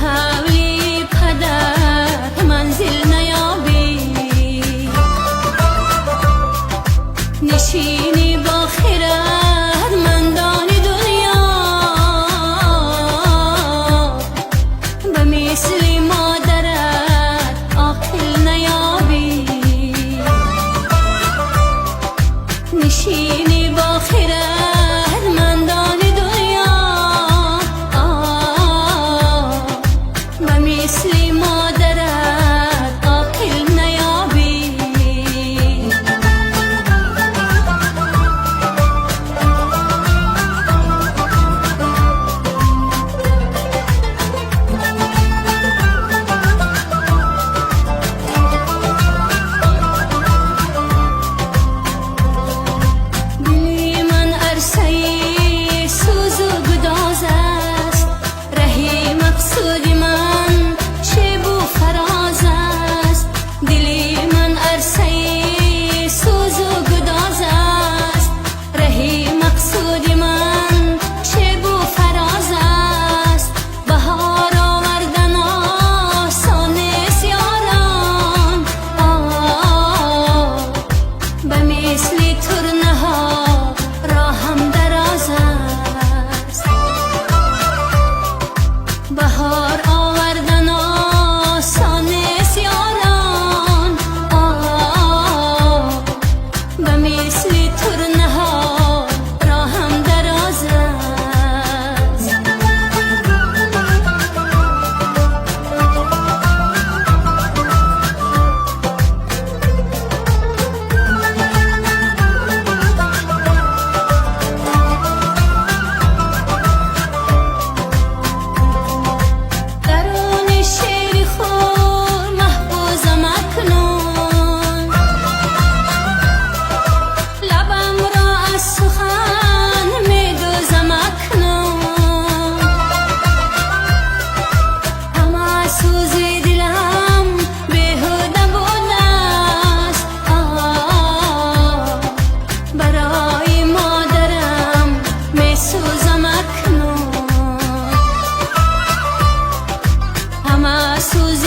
حولی پدر منزل نیابی، نشینی با خردمندان دنیا به مثل مادرت عاقل نیابی، نشینی با خردمندان دنیا به مثل مادرت عاقل نیابی. دلی من عرصه سوز و گداز است، رهی مقصود من شیب و فراز است. دلی من عرصه سوز و گداز است، رهی مقصود من شیب و فراز است. بهار آوردن آسان است یاران، به مثل ترنه ها راهم دراز است. بهار آوردن آسان است یاران، به مثل ترنه ها راهم دراز است. درون شعر خود محفوظم اکنون، لبم را از سخن می دوزم اکنون. همه سوز دلم بیهوده بوده است، برای مادرم می سوزم اکنون. همه سوز